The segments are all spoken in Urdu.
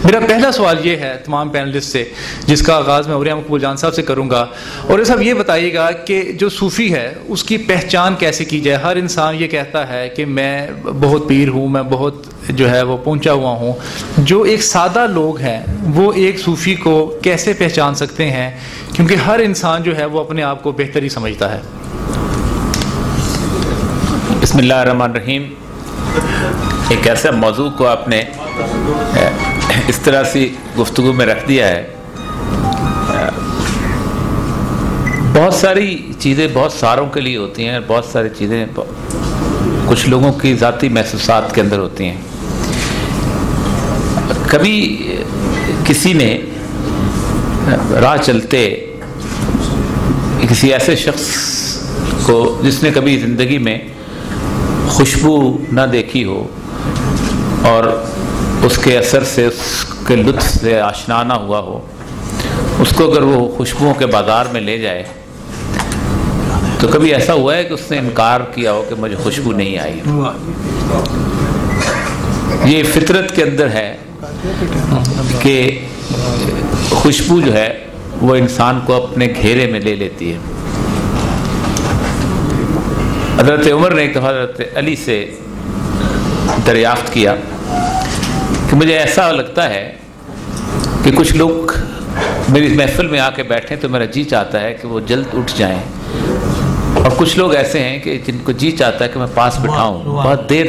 میرا پہلا سوال یہ ہے تمام پینلسٹ سے، جس کا آغاز میں عوریہ مقبول جان صاحب سے کروں گا. اور صاحب یہ بتائیے گا کہ جو صوفی ہے اس کی پہچان کیسے کی جائے؟ ہر انسان یہ کہتا ہے کہ میں بہت پیر ہوں، میں بہت جو ہے وہ پہنچا ہوا ہوں. جو ایک سادہ لوگ ہیں وہ ایک صوفی کو کیسے پہچان سکتے ہیں؟ کیونکہ ہر انسان جو ہے وہ اپنے آپ کو بہتر ہی سمجھتا ہے. بسم اللہ الرحمن الرحیم. ایک ایسا موضوع کو آپ نے اس طرح سے گفتگو میں رکھ دیا ہے. بہت ساری چیزیں بہت ساروں کے لیے ہوتی ہیں، بہت ساری چیزیں کچھ لوگوں کی ذاتی محسوسات کے اندر ہوتی ہیں. کبھی کسی نے راہ چلتے کسی ایسے شخص کو جس نے کبھی زندگی میں خوشبو نہ دیکھی ہو اور اس کے اثر سے، اس کے لطف سے آشنا نہ ہوا ہو، اس کو اگر وہ خوشبوؤں کے بازار میں لے جائے تو کبھی ایسا ہوا ہے کہ اس نے انکار کیا ہو کہ مجھے خوشبو نہیں آئی؟ یہ فطرت کے اندر ہے کہ خوشبو جو ہے وہ انسان کو اپنے گھیرے میں لے لیتی ہے. حضرت عمر نے ایک دفعہ حضرت علی سے دریافت کیا کہ مجھے ایسا لگتا ہے کہ کچھ لوگ میری محفل میں آ کے بیٹھیں تو میرا جی چاہتا ہے کہ وہ جلد اٹھ جائیں، اور کچھ لوگ ایسے ہیں کہ جن کو جی چاہتا ہے کہ میں پاس بٹھاؤں، بہت دیر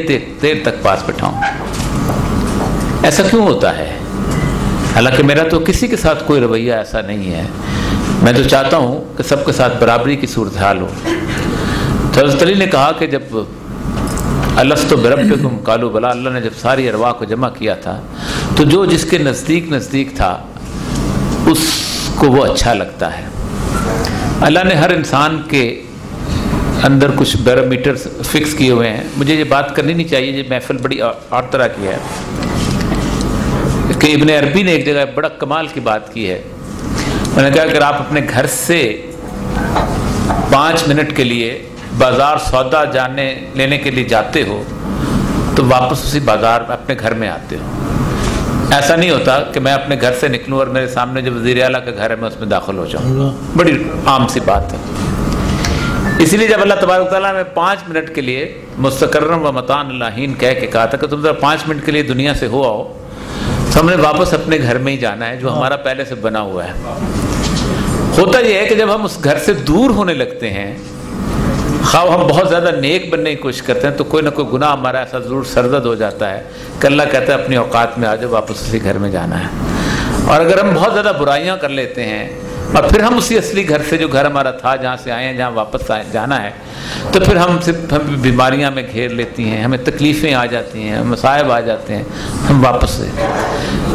تک پاس بٹھاؤں. ایسا کیوں ہوتا ہے؟ حالانکہ میرا تو کسی کے ساتھ کوئی رویہ ایسا نہیں ہے. میں تو چاہتا ہوں کہ سب کے ساتھ برابری کی صورتحال ہو. تو حضرت علی نے کہا کہ جب الستو بربکم قالوا بلی، اللہ نے جب ساری ارواح کو جمع کیا تھا تو جو جس کے نزدیک تھا اس کو وہ اچھا لگتا ہے. اللہ نے ہر انسان کے اندر کچھ بیرومیٹر فکس کیے ہوئے ہیں. مجھے یہ بات کرنی نہیں چاہیے، یہ محفل بڑی اور طرح کی ہے کہ ابن عربی نے ایک جگہ بڑا کمال کی بات کی ہے. میں نے کہا اگر آپ اپنے گھر سے 5 منٹ کے لیے بازار سودا لینے کے لیے جاتے ہو تو واپس اسی بازار میں اپنے گھر میں آتے ہو. ایسا نہیں ہوتا کہ میں اپنے گھر سے نکلوں اور میرے سامنے جو وزیر اعلیٰ کا گھر ہے میں اس میں داخل ہو جاؤں. بڑی عام سی بات ہے. اسی لیے جب اللہ تبارک و تعالیٰ نے 5 منٹ کے لیے مستقرم و متاع اللہین کہہ کے کہا تھا کہ تم ذرا 5 منٹ کے لیے دنیا سے ہو آؤ، تو ہم نے واپس اپنے گھر میں ہی جانا ہے جو ہمارا پہلے سے بنا ہوا ہے. ہوتا یہ ہے کہ جب ہم اس گھر سے دور ہونے لگتے ہیں، خواہ ہم بہت زیادہ نیک بننے کی کوشش کرتے ہیں، تو کوئی نہ کوئی گناہ ہمارا ایسا ضرور سرزد ہو جاتا ہے کہ اللہ کہتا ہے اپنی اوقات میں آ جاؤ، واپس اسی گھر میں جانا ہے. اور اگر ہم بہت زیادہ برائیاں کر لیتے ہیں اور پھر ہم اسی اصلی گھر سے جو گھر ہمارا تھا جہاں سے آئے ہیں جہاں واپس جانا ہے، تو پھر ہم بیماریاں میں گھیر لیتی ہیں، ہمیں تکلیفیں آ جاتی ہیں، مصائب آ جاتے ہیں، ہم واپس سے.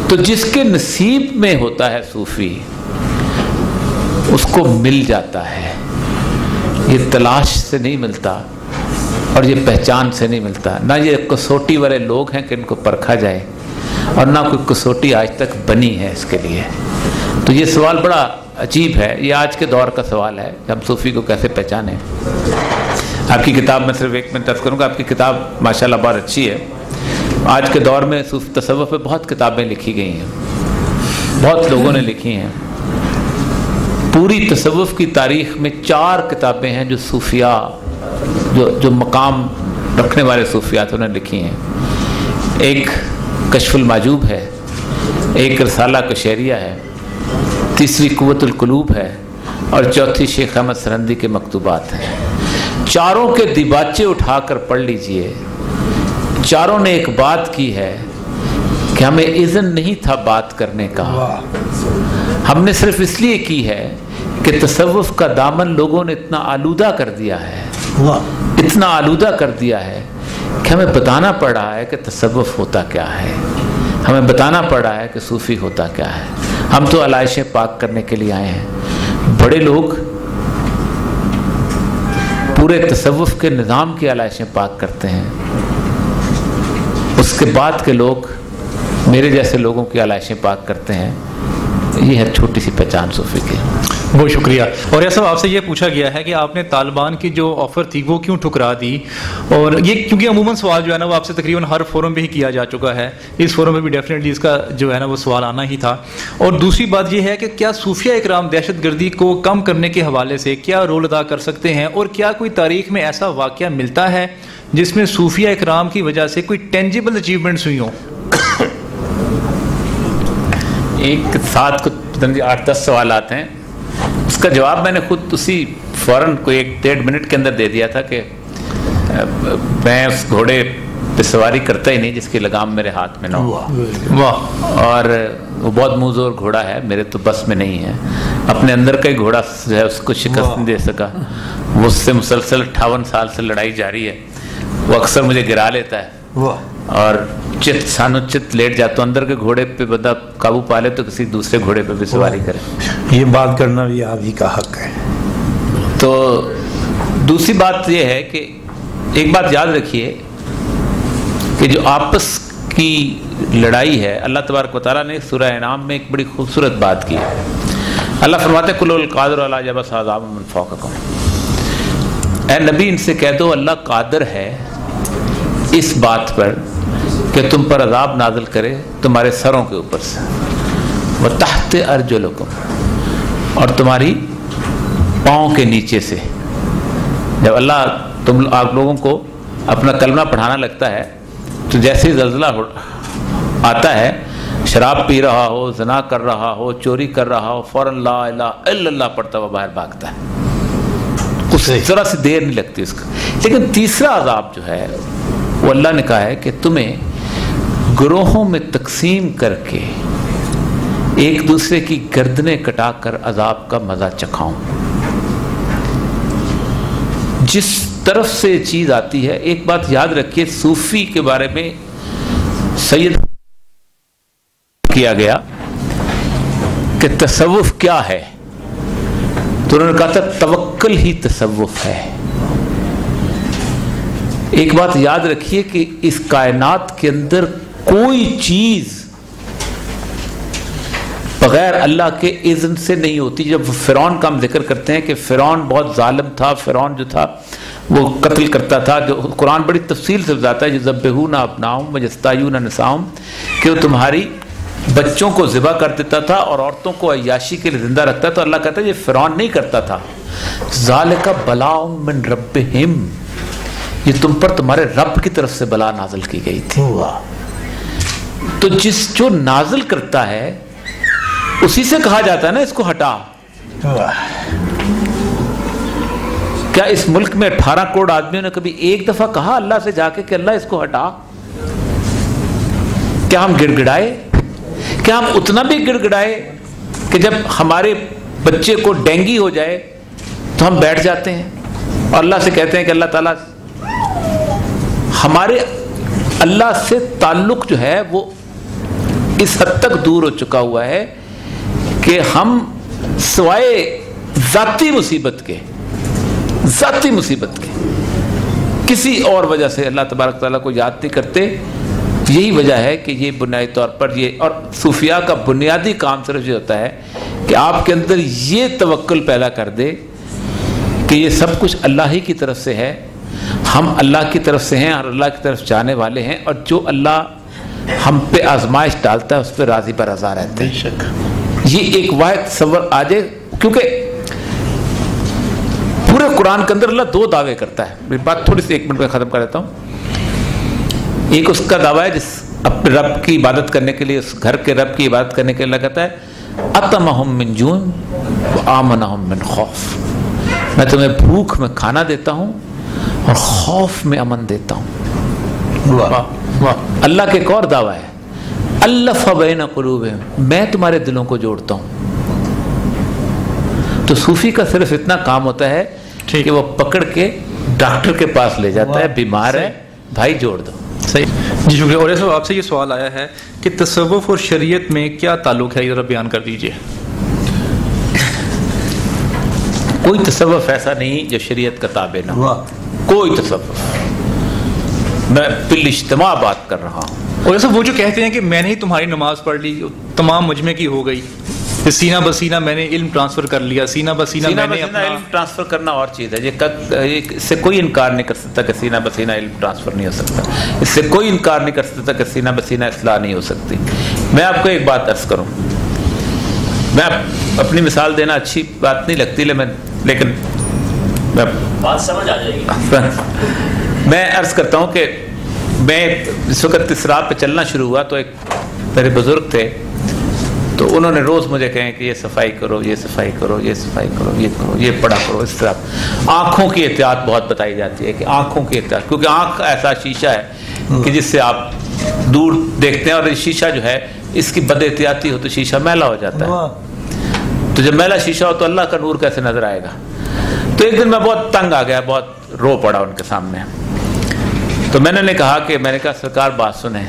تو جس کے نصیب میں ہوتا ہے صوفی اس کو مل جاتا ہے. یہ تلاش سے نہیں ملتا اور یہ پہچان سے نہیں ملتا. نہ یہ کسوٹی والے لوگ ہیں کہ ان کو پرکھا جائے، اور نہ کوئی کسوٹی آج تک بنی ہے اس کے لیے. تو یہ سوال بڑا عجیب ہے. یہ آج کے دور کا سوال ہے کہ ہم صوفی کو کیسے پہچانیں. آپ کی کتاب میں صرف 1 منٹ عرض کروں گا. آپ کی کتاب ماشاءاللہ بہت اچھی ہے. آج کے دور میں صوفی تصوف پہ بہت کتابیں لکھی گئی ہیں، بہت لوگوں نے لکھی ہیں. پوری تصوف کی تاریخ میں 4 کتابیں ہیں جو صوفیاء جو مقام رکھنے والے صوفیات انہوں نے لکھی ہیں. ایک کشف المعجوب ہے، ایک رسالہ کشیریہ ہے، تیسری قوت القلوب ہے، اور چوتھی شیخ احمد سرندی کے مکتوبات ہیں. چاروں کے دیباچے اٹھا کر پڑھ لیجئے. چاروں نے ایک بات کی ہے کہ ہمیں اذن نہیں تھا بات کرنے کا، ہم نے صرف اس لیے کی ہے کہ تصوف کا دامن لوگوں نے اتنا آلودہ کر دیا ہے، اتنا آلودہ کر دیا ہے کہ ہمیں بتانا پڑ رہا ہے کہ تصوف ہوتا کیا ہے، ہمیں بتانا پڑ رہا ہے کہ صوفی ہوتا کیا ہے. ہم تو علائشیں پاک کرنے کے لیے آئے ہیں. بڑے لوگ پورے تصوف کے نظام کی علائشیں پاک کرتے ہیں، اس کے بعد کے لوگ میرے جیسے لوگوں کی علائشیں پاک کرتے ہیں. یہ ہے چھوٹی سی پہچان صوفی کی. بہت شکریہ. اور ایسا آپ سے یہ پوچھا گیا ہے کہ آپ نے طالبان کی جو آفر تھی وہ کیوں ٹھکرا دی؟ اور یہ کیونکہ عموماً سوال جو ہے نا وہ آپ سے تقریباً ہر فورم پہ ہی کیا جا چکا ہے, اس فورم میں بھی ڈیفینیٹلی اس کا جو ہے نا وہ سوال آنا ہی تھا. اور دوسری بات یہ ہے کہ کیا صوفیہ اکرام دہشت گردی کو کم کرنے کے حوالے سے کیا رول ادا کر سکتے ہیں, اور کیا کوئی تاریخ میں ایسا واقعہ ملتا ہے جس میں صوفیہ اکرام کی وجہ سے کوئی ٹینجیبل اچیومنٹس ہوئی ہوں؟ ایک ساتھ کچھ 8-10 سوالات ہیں, اس کا جواب میں نے خود اسی فوراً کوئی 1-1.5 منٹ کے اندر دے دیا تھا کہ میں اس گھوڑے پہ سواری کرتا ہی نہیں جس کی لگام میرے ہاتھ میں نہ ہو. اور وہ بہت منہ زور گھوڑا ہے, میرے تو بس میں نہیں ہے. اپنے اندر کا ہی گھوڑا جو ہے اس کو شکست نہیں دے سکا. وہ اس سے مسلسل 58 سال سے لڑائی جاری ہے. وہ اکثر مجھے گرا لیتا ہے اور چت لیٹ جاتا ہوں. اندر کے گھوڑے پہ بندہ قابو پا لے تو کسی دوسرے گھوڑے پہ بھی سواری کرے. یہ بات کرنا بھی آپ ہی کا حق ہے. تو دوسری بات یہ ہے کہ ایک بات یاد رکھیے کہ جو آپس کی لڑائی ہے, اللہ تبارک و تعالیٰ نے سورہ انعام میں ایک بڑی خوبصورت بات کی ہے. اللہ فرماتے ہیں کل القادر علی جبس عذاب من فوقکم. اے نبی ان سے کہہ دو اللہ قادر ہے اس بات پر کہ تم پر عذاب نازل کرے تمہارے سروں کے اوپر سے, وتحت ارجلکم, اور تمہاری پاؤں کے نیچے سے. جب اللہ آپ لوگوں کو اپنا کلمہ پڑھانا لگتا ہے تو جیسے ہی زلزلہ آتا ہے, شراب پی رہا ہو, زنا کر رہا ہو, چوری کر رہا ہو, فوراً لا الہ الا اللہ پڑھتا ہوا باہر بھاگتا ہے. کچھ ذرا سی دیر نہیں لگتی اس کا. لیکن تیسرا عذاب جو ہے وہ اللہ نے کہا ہے کہ تمہیں گروہوں میں تقسیم کر کے ایک دوسرے کی گردنیں کٹا کر عذاب کا مزہ چکھاؤں. جس طرف سے چیز آتی ہے, ایک بات یاد رکھیے, صوفی کے بارے میں سید کیا گیا کہ تصوف کیا ہے, تو انہوں نے کہا تھا توکل ہی تصوف ہے. ایک بات یاد رکھیے کہ اس کائنات کے اندر کوئی چیز بغیر اللہ کے اذن سے نہیں ہوتی. جب فرعون کا ہم ذکر کرتے ہیں کہ فرعون بہت ظالم تھا, فرعون جو تھا وہ قتل کرتا تھا, جو قرآن بڑی تفصیل سے بتاتا ہے یذبحون ابناءہم ویستحیون نساءہم, کہ وہ تمہاری بچوں کو ذبح کر دیتا تھا اور عورتوں کو عیاشی کے لیے زندہ رکھتا. تو اللہ کہتا ہے یہ فرعون نہیں کرتا تھا. ذالک بلاء من ربہم, یہ تم پر تمہارے رب کی طرف سے بلا نازل کی گئی تھی. تو جو نازل کرتا ہے اسی سے کہا جاتا ہے نا اس کو ہٹا. کیا اس ملک میں 18 کروڑ آدمیوں نے کبھی ایک دفعہ کہا اللہ سے جا کے کہ اللہ اس کو ہٹا؟ کیا ہم گڑ گڑائے؟ کیا ہم اتنا بھی گڑ گڑائے کہ جب ہمارے بچے کو ڈینگی ہو جائے تو ہم بیٹھ جاتے ہیں اور اللہ سے کہتے ہیں کہ اللہ تعالیٰ, ہمارے اللہ سے تعلق جو ہے وہ اس حد تک دور ہو چکا ہوا ہے کہ ہم سوائے ذاتی مصیبت کے کسی اور وجہ سے اللہ تبارک تعالیٰ کو یاد نہیں کرتے. یہی وجہ ہے کہ یہ بنیادی طور پر یہ, اور صوفیاء کا بنیادی کام صرف یہ ہوتا ہے کہ آپ کے اندر یہ توکل پیدا کر دے کہ یہ سب کچھ اللہ ہی کی طرف سے ہے, ہم اللہ کی طرف سے ہیں اور اللہ کی طرف جانے والے ہیں, اور جو اللہ ہم پہ آزمائش ڈالتا ہے اس پہ راضی برضا رہتے ہیں. بے شک یہ ایک واحد تصور آ جائے, کیونکہ پورے قرآن کے اندر اللہ 2 دعوے کرتا ہے. میری بات تھوڑی سی 1 منٹ میں ختم کر دیتا ہوں. ایک اس کا دعویٰ ہے جس اپنے رب کی عبادت کرنے کے لیے, اس گھر کے رب کی عبادت کرنے کے لیے اللہ کہتا ہے اطعمہم من جوع وآمنہم من خوف, میں تمہیں بھوک میں کھانا دیتا ہوں اور خوف میں امن دیتا ہوں. اللہ کے ایک اور دعویٰ ہے الف بین قلوبہم, میں تمہارے دلوں کو جوڑتا ہوں. تو صوفی کا صرف اتنا کام ہوتا ہے کہ وہ پکڑ کے ڈاکٹر کے پاس لے جاتا ہے, بیمار ہے بھائی جوڑ دو. صحیح جی شکریہ. اور ایسا آپ سے یہ سوال آیا ہے کہ تصوف اور شریعت میں کیا تعلق ہے, یہ ذرا بیان کر دیجئے. کوئی تصوف ایسا نہیں جو شریعت کا تابع نہ ہو, کوئی تصوف. میں بالاجتماع بات کر رہا ہوں. اور ایسا وہ جو کہتے ہیں کہ میں نے ہی تمہاری نماز پڑھ لی, تمام مجمع کی ہو گئی, کہ سینہ بسینہ میں نے علم ٹرانسفر کر لیا، سینہ بسینہ میں نے اپنا علم ٹرانسفر کرنا اور چیز ہے، یہ اس سے کوئی انکار نہیں کر سکتا کہ سینہ بسینہ علم ٹرانسفر نہیں ہو سکتا، اس سے کوئی انکار نہیں کر سکتا کہ سینہ بسینہ اصلاح نہیں ہو سکتی۔ میں آپ کو ایک بات عرض کروں، میں اپنی مثال دینا اچھی بات نہیں لگتی، لیکن بات سمجھ آ جائے گی۔ میں عرض کرتا ہوں کہ میں اس وقت اس راہ پہ چلنا شروع ہوا تو ایک میرے بزرگ تھے، تو انہوں نے روز مجھے کہیں کہ یہ صفائی کرو، یہ صفائی کرو، یہ صفائی کرو، یہ کرو، یہ پڑھا کرو، اس طرح۔ آنکھوں کی احتیاط بہت بتائی جاتی ہے کہ آنکھوں کی احتیاط، کیونکہ آنکھ ایسا شیشہ ہے کہ جس سے آپ دور دیکھتے ہیں، اور یہ شیشہ جو ہے اس کی بد احتیاطی ہو تو شیشہ میلا ہو جاتا ہے، تو جب میلا شیشہ ہو تو اللہ کا نور کیسے نظر آئے گا؟ تو ایک دن میں بہت تنگ آ گیا، بہت رو پڑا ان کے سامنے، تو میں نے کہا سرکار بات سنیں،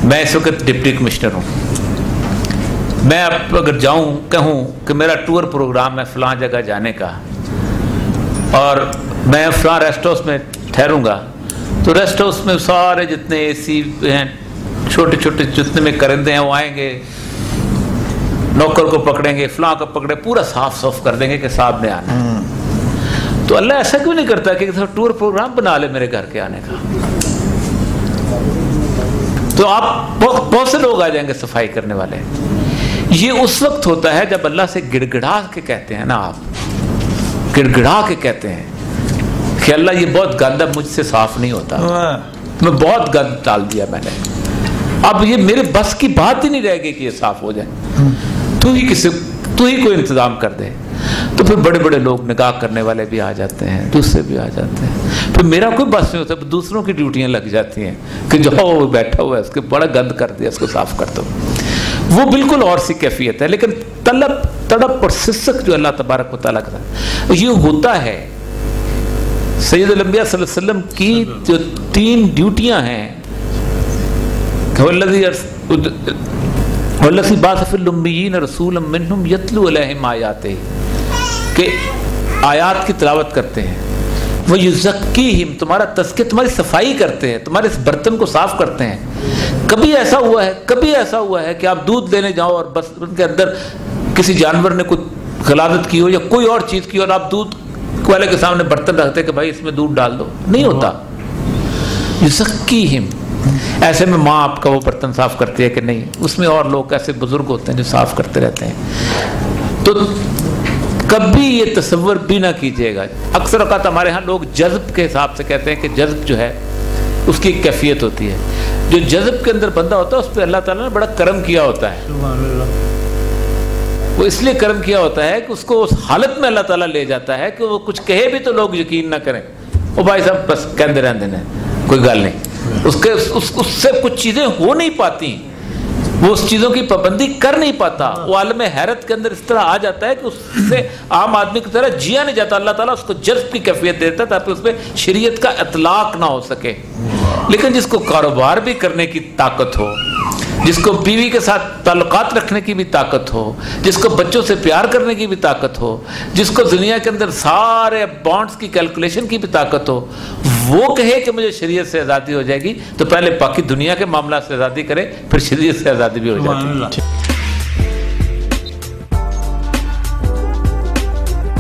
میں اس وقت ڈپٹی کمشنر ہوں، میں اب اگر جاؤں کہوں کہ میرا ٹور پروگرام ہے فلاں جگہ جانے کا، اور میں فلاں ریسٹ ہاؤس میں ٹھہروں گا، تو ریسٹ ہاؤس میں سارے جتنے اے سی ہیں، چھوٹے چھوٹے جتنے میں کرندے ہیں، وہ آئیں گے، نوکر کو پکڑیں گے، فلاں کو پکڑے، پورا صاف صاف کر دیں گے کہ صاحب نے آنا ہے۔ تو اللہ ایسا کیوں نہیں کرتا کہ ٹور پروگرام بنا لے میرے گھر کے آنے کا؟ تو آپ بہت سے لوگ آ جائیں گے صفائی کرنے والے۔ یہ اس وقت ہوتا ہے جب اللہ سے گڑ گڑا کے کہتے ہیں نا، آپ گڑ گڑا کے کہتے ہیں کہ اللہ یہ بہت گند اب مجھ سے صاف نہیں ہوتا، میں بہت گند ڈال دیا میں نے، اب یہ میرے بس کی بات ہی نہیں رہے گی کہ یہ صاف ہو جائے، تو ہی کوئی انتظام کر دے۔ تو پھر بڑے بڑے لوگ نگاہ کرنے والے بھی آ جاتے ہیں، دوسرے بھی آ جاتے ہیں، پھر میرا کوئی بس نہیں ہوتا، دوسروں کی ڈیوٹیاں لگ جاتی ہیں کہ جو وہ بیٹھا ہوا ہے اس کے بڑا گند کر دیا، اس کو صاف کر دو۔ وہ بالکل اور سی کیفیت ہے، لیکن تڑپ اور سسک جو اللہ تبارک و تعالیٰ کا یہ ہوتا ہے۔ سید الانبیاء صلی اللہ علیہ وسلم کی جو 3 ڈیوٹیاں ہیں، وَالَّذِي بَعَثَ فِي الْأُمِّيِّينَ رَسُولًا مِّنْهُمْ يَتْلُو عَلَيْهِمْ آيَاتِهِ، کہ آیات کی تلاوت کرتے ہیں، وَيُزَكِّيهِمْ، تمہارا تزکیہ، تمہاری صفائی کرتے ہیں، تمہارے اس برتن کو صاف کرتے ہیں۔ کبھی ایسا ہوا ہے کہ آپ دودھ لینے جاؤ اور بس ان کے اندر کسی جانور نے کوئی غلاظت کی ہو یا کوئی اور چیز کی ہو، اور آپ دودھ والے کے سامنے برتن رکھتے کہ بھائی اس میں دودھ ڈال دو، نہیں ہوتا۔ یزکیہم، ایسے میں ماں آپ کا وہ برتن صاف کرتی ہے کہ نہیں، اس میں اور لوگ ایسے بزرگ ہوتے ہیں جو صاف کرتے رہتے ہیں۔ تو کبھی یہ تصور بھی نہ کیجیے گا، اکثر اوقات ہمارے ہاں لوگ جذب کے حساب سے کہتے ہیں کہ جذب جو ہے اس کی ایک کیفیت ہوتی ہے، جو جذب کے اندر بندہ ہوتا ہے اس پہ اللہ تعالیٰ نے بڑا کرم کیا ہوتا ہے، وہ اس لیے کرم کیا ہوتا ہے کہ اس کو اس حالت میں اللہ تعالیٰ لے جاتا ہے کہ وہ کچھ کہے بھی تو لوگ یقین نہ کریں، وہ بھائی صاحب بس کہتے رہتے ہیں کوئی گل نہیں، اس سے کچھ چیزیں ہو نہیں پاتی، وہ اس چیزوں کی پابندی کر نہیں پاتا، وہ عالم حیرت کے اندر اس طرح آ جاتا ہے کہ اس سے عام آدمی کی طرح جیا نہیں جاتا، اللہ تعالیٰ اس کو جذب کی کیفیت دیتا ہے تاکہ اس پہ شریعت کا اطلاق نہ ہو سکے۔ لیکن جس کو کاروبار بھی کرنے کی طاقت ہو، جس کو بیوی کے ساتھ تعلقات رکھنے کی بھی طاقت ہو، جس کو بچوں سے پیار کرنے کی بھی طاقت ہو، جس کو دنیا کے اندر سارے بانڈز کی کیلکولیشن کی بھی طاقت ہو، وہ کہے کہ مجھے شریعت سے آزادی ہو جائے گی، تو پہلے باقی دنیا کے معاملات سے آزادی کرے، پھر شریعت سے آزادی بھی ہو جاتی ہے۔